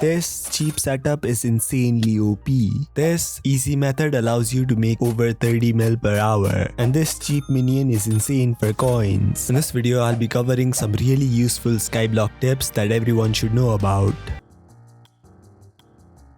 This cheap setup is insanely OP. This easy method allows you to make over 30 mil per hour, and this cheap minion is insane for coins. In this video, I'll be covering some really useful skyblock tips that everyone should know about.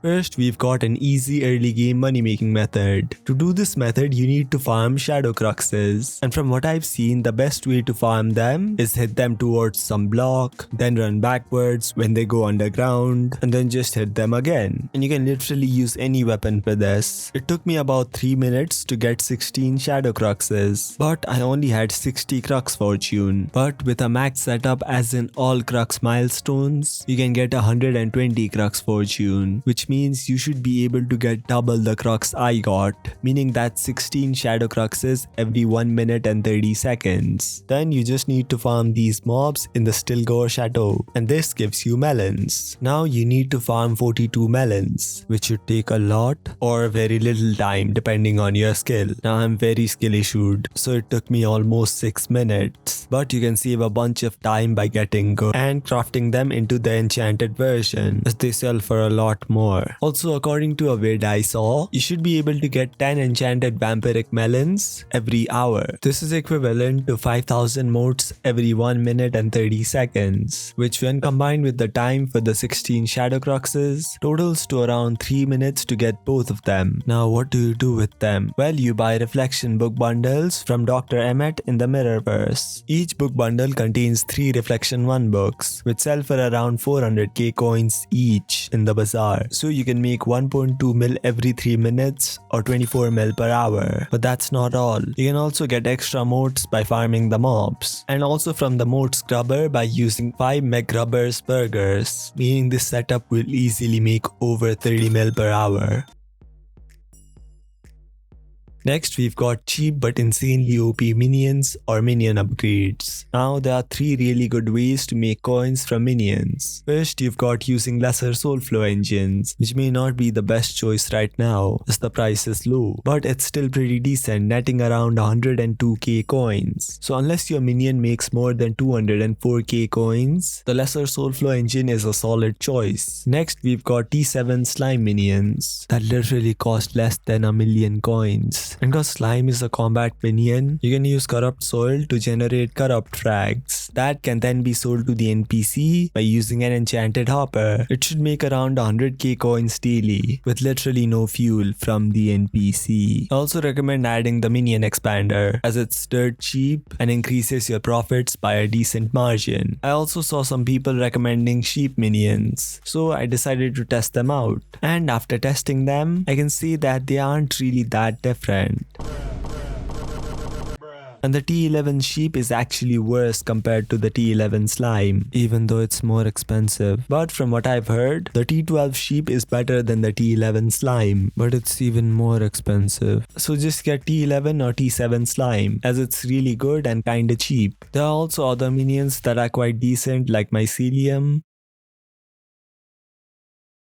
First, we've got an easy early game money making method. To do this method, you need to farm shadow cruxes, and from what I've seen, the best way to farm them is hit them towards some block, then run backwards when they go underground, and then just hit them again. And you can literally use any weapon for this. It took me about 3 minutes to get 16 shadow cruxes, but I only had 60 crux fortune. But with a max setup as in all crux milestones, you can get 120 crux fortune, which means you should be able to get double the crux I got, meaning that 16 shadow cruxes every 1 minute and 30 seconds. Then you just need to farm these mobs in the Stilgore Chateau, and this gives you melons. Now you need to farm 42 melons, which should take a lot or very little time depending on your skill. Now I'm very skill issued, so it took me almost 6 minutes, but you can save a bunch of time by getting good and crafting them into the enchanted version, as they sell for a lot more. Also, according to a vid I saw, you should be able to get 10 enchanted vampiric melons every hour. This is equivalent to 5000 motes every 1 minute and 30 seconds, which when combined with the time for the 16 shadow cruxes, totals to around 3 minutes to get both of them. Now what do you do with them? Well, you buy reflection book bundles from Dr. Emmett in the Mirrorverse. Each book bundle contains 3 reflection 1 books, which sell for around 400k coins each in the bazaar. So you can make 1.2 mil every 3 minutes or 24 mil per hour. But that's not all. You can also get extra motes by farming the mobs, and also from the mote scrubber by using 5 meg rubbers burgers, meaning this setup will easily make over 30 mil per hour. Next, we've got cheap but insanely OP minions or minion upgrades. Now, there are 3 really good ways to make coins from minions. First, you've got using lesser soulflow engines, which may not be the best choice right now as the price is low, but it's still pretty decent, netting around 102k coins. So unless your minion makes more than 204k coins, the lesser soulflow engine is a solid choice. Next, we've got T7 slime minions that literally cost less than a million coins. And because slime is a combat minion, you can use corrupt soil to generate corrupt frags that can then be sold to the NPC by using an enchanted hopper. It should make around 100k coins daily with literally no fuel from the NPC. I also recommend adding the minion expander as it's dirt cheap and increases your profits by a decent margin. I also saw some people recommending sheep minions, so I decided to test them out. And after testing them, I can see that they aren't really that different. And the T11 sheep is actually worse compared to the T11 slime, even though it's more expensive. But from what I've heard, the T12 sheep is better than the T11 slime, but it's even more expensive. So just get T11 or T7 slime, as it's really good and kinda cheap. There are also other minions that are quite decent, like Mycelium.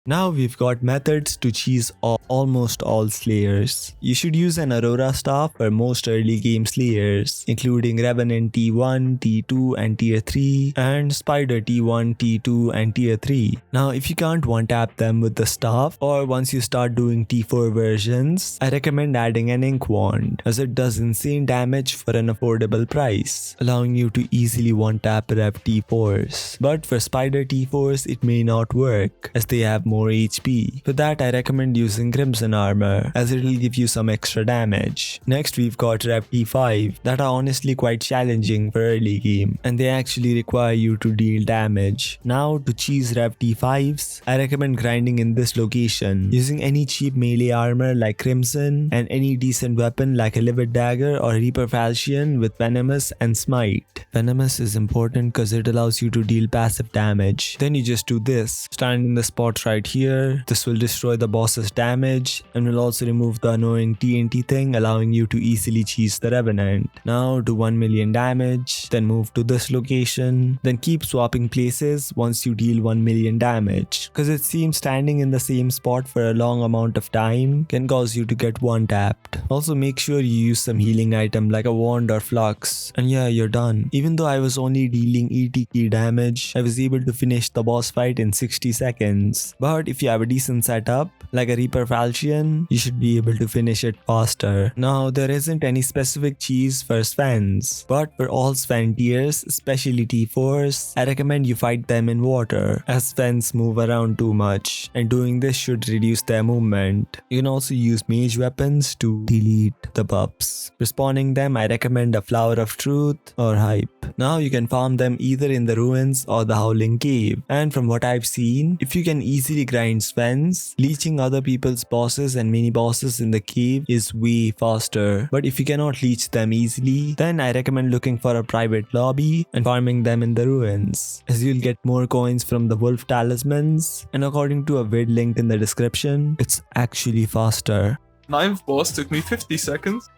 Now we've got methods to cheese almost all slayers. You should use an Aurora staff for most early game slayers, including Revenant T1, T2 and Tier 3, and Spider T1, T2 and Tier 3. Now if you can't one-tap them with the staff, or once you start doing T4 versions, I recommend adding an Ink Wand, as it does insane damage for an affordable price, allowing you to easily one-tap Rev T4s. But for Spider T4s it may not work, as they have more HP. For that, I recommend using Crimson Armor, as it will give you some extra damage. Next, we've got Rev T5 that are honestly quite challenging for early game, and they actually require you to deal damage. Now, to cheese Rev T5s, I recommend grinding in this location, using any cheap melee armor like Crimson, and any decent weapon like a Livid Dagger or Reaper Falchion with Venomous and Smite. Venomous is important because it allows you to deal passive damage. Then you just do this, stand in the spot right here. This will destroy the boss's damage and will also remove the annoying TNT thing, allowing you to easily cheese the Revenant. Now do 1 million damage, then move to this location, then keep swapping places once you deal 1 million damage, because it seems standing in the same spot for a long amount of time can cause you to get one tapped. Also make sure you use some healing item like a wand or flux, and yeah, you're done. Even though I was only dealing 80k damage, I was able to finish the boss fight in 60 seconds. But But if you have a decent setup, like a Reaper Falchion, you should be able to finish it faster. Now, there isn't any specific cheese for Svens, but for all Sven tiers, especially T4s, I recommend you fight them in water, as Svens move around too much, and doing this should reduce their movement. You can also use mage weapons to delete the buffs. For spawning them, I recommend a Flower of Truth or Hype. Now you can farm them either in the ruins or the Howling Cave, and from what I've seen, if you can easily grind Svens, leeching other people's bosses and mini bosses in the cave is way faster. But if you cannot leech them easily, then I recommend looking for a private lobby and farming them in the ruins, as you'll get more coins from the wolf talismans, and according to a vid linked in the description, it's actually faster. 9th boss took me 50 seconds.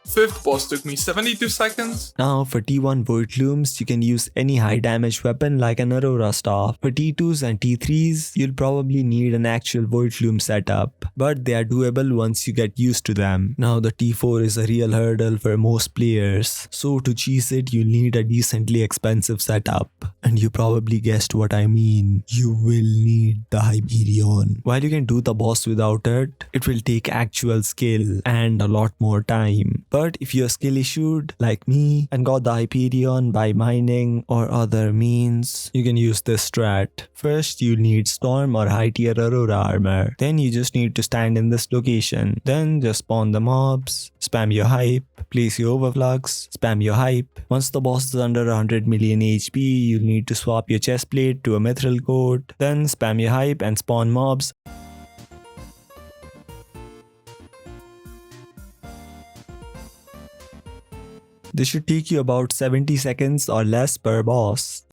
5th boss took me 72 seconds. Now for T1 Void Looms, you can use any high damage weapon like an Aurora Staff. For T2s and T3s, you'll probably need an actual Void Loom setup, but they are doable once you get used to them. Now the T4 is a real hurdle for most players, so to cheese it, you'll need a decently expensive setup. And you probably guessed what I mean. You will need the Hyperion. While you can do the boss without it, it will take actual skill and a lot more time. But if you're skill issued like me and got the Hyperion by mining or other means, you can use this strat. First, you'll need Storm or high tier Aurora armor. Then you just need to stand in this location. Then just spawn the mobs, spam your hype, place your overflux, spam your hype. Once the boss is under 100 million HP, you'll need to swap your chest plate to a mithril coat. Then spam your hype and spawn mobs. This should take you about 70 seconds or less per boss.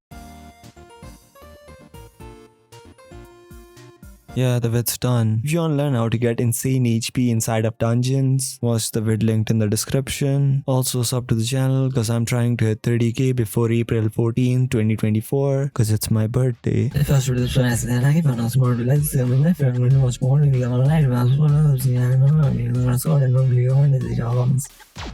Yeah, the vid's done. If you want to learn how to get insane HP inside of dungeons, watch the vid linked in the description. Also sub to the channel because I'm trying to hit 30k before April 14, 2024 because it's my birthday.